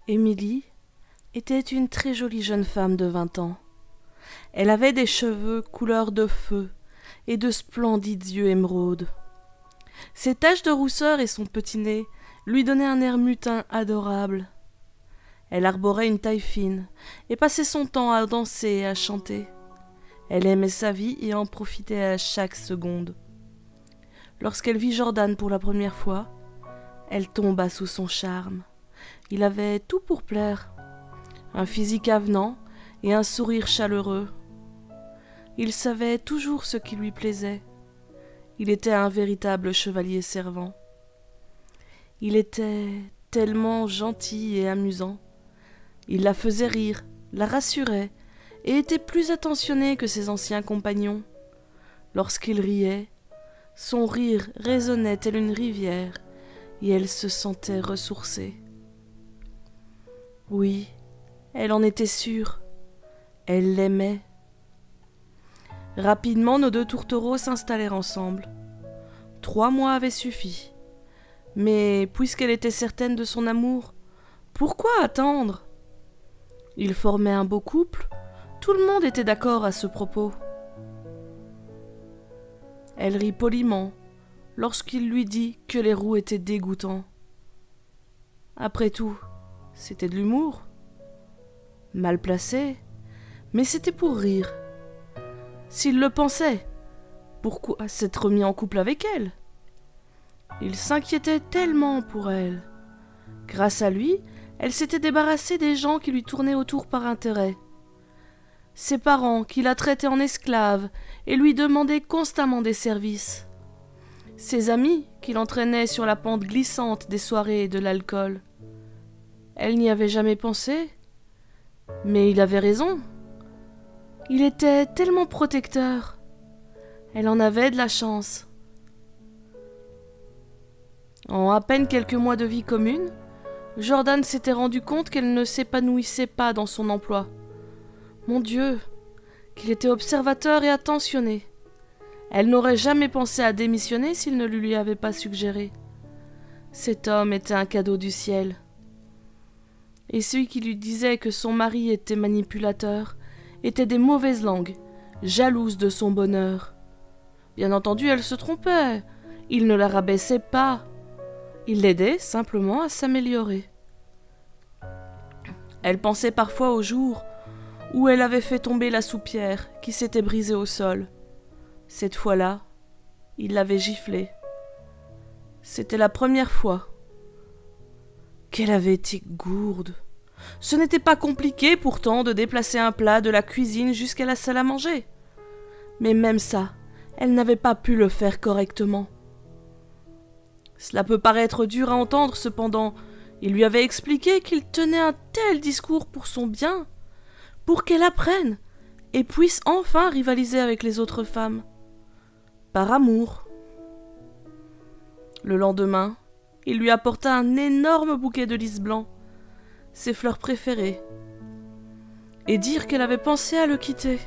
Émilie était une très jolie jeune femme de 20 ans. Elle avait des cheveux couleur de feu et de splendides yeux émeraudes. Ses taches de rousseur et son petit nez lui donnaient un air mutin adorable. Elle arborait une taille fine et passait son temps à danser et à chanter. Elle aimait sa vie et en profitait à chaque seconde. Lorsqu'elle vit Jordan pour la première fois, elle tomba sous son charme. Il avait tout pour plaire, un physique avenant et un sourire chaleureux. Il savait toujours ce qui lui plaisait. Il était un véritable chevalier servant. Il était tellement gentil et amusant. Il la faisait rire, la rassurait, et était plus attentionné que ses anciens compagnons. Lorsqu'il riait, son rire résonnait tel une rivière, et elle se sentait ressourcée. Oui, elle en était sûre. Elle l'aimait. Rapidement, nos deux tourtereaux s'installèrent ensemble. 3 mois avaient suffi. Mais puisqu'elle était certaine de son amour, pourquoi attendre? Ils formaient un beau couple. Tout le monde était d'accord à ce propos. Elle rit poliment lorsqu'il lui dit que les roux étaient dégoûtants. Après tout, c'était de l'humour. Mal placé, mais c'était pour rire. S'il le pensait, pourquoi s'être mis en couple avec elle? Il s'inquiétait tellement pour elle. Grâce à lui, elle s'était débarrassée des gens qui lui tournaient autour par intérêt. Ses parents, qui la traitaient en esclave et lui demandaient constamment des services. Ses amis, qui l'entraînaient sur la pente glissante des soirées et de l'alcool. Elle n'y avait jamais pensé, mais il avait raison. Il était tellement protecteur. Elle en avait de la chance. En à peine quelques mois de vie commune, Jordan s'était rendu compte qu'elle ne s'épanouissait pas dans son emploi. Mon Dieu, qu'il était observateur et attentionné. Elle n'aurait jamais pensé à démissionner s'il ne lui avait pas suggéré. Cet homme était un cadeau du ciel. Et celui qui lui disait que son mari était manipulateur étaient des mauvaises langues, jalouses de son bonheur. Bien entendu, elle se trompait. Il ne la rabaissait pas. Il l'aidait simplement à s'améliorer. Elle pensait parfois au jour où elle avait fait tomber la soupière qui s'était brisée au sol. Cette fois-là, il l'avait giflée. C'était la première fois. Qu'elle avait été gourde. Ce n'était pas compliqué pourtant de déplacer un plat de la cuisine jusqu'à la salle à manger. Mais même ça, elle n'avait pas pu le faire correctement. Cela peut paraître dur à entendre, cependant, il lui avait expliqué qu'il tenait un tel discours pour son bien, pour qu'elle apprenne et puisse enfin rivaliser avec les autres femmes. Par amour. Le lendemain, il lui apporta un énorme bouquet de lys blanc, ses fleurs préférées, et dire qu'elle avait pensé à le quitter.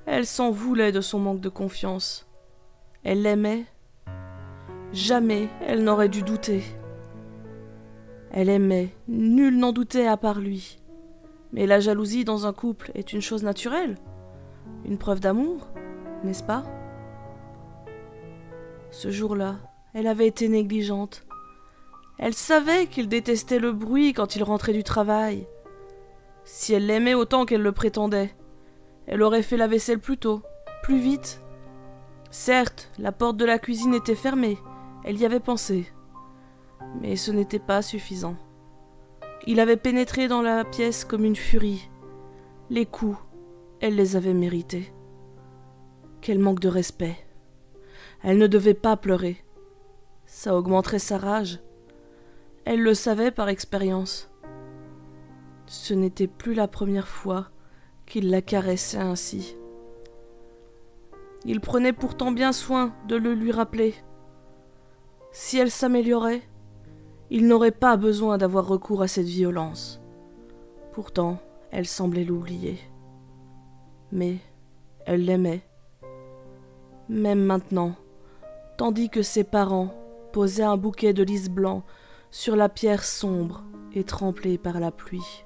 Elle s'en voulait de son manque de confiance. Elle l'aimait. Jamais elle n'aurait dû douter. Elle aimait, nul n'en doutait à part lui. Mais la jalousie dans un couple est une chose naturelle, une preuve d'amour, n'est-ce pas? Ce jour-là, elle avait été négligente. Elle savait qu'il détestait le bruit quand il rentrait du travail. Si elle l'aimait autant qu'elle le prétendait, elle aurait fait la vaisselle plus tôt, plus vite. Certes, la porte de la cuisine était fermée, elle y avait pensé. Mais ce n'était pas suffisant. Il avait pénétré dans la pièce comme une furie. Les coups, elle les avait mérités. Quel manque de respect. Elle ne devait pas pleurer. Ça augmenterait sa rage. Elle le savait par expérience. Ce n'était plus la première fois qu'il la caressait ainsi. Il prenait pourtant bien soin de le lui rappeler. Si elle s'améliorait, il n'aurait pas besoin d'avoir recours à cette violence. Pourtant, elle semblait l'oublier. Mais elle l'aimait. Même maintenant, tandis que ses parents posaient un bouquet de lys blanc sur la pierre sombre et trempée par la pluie.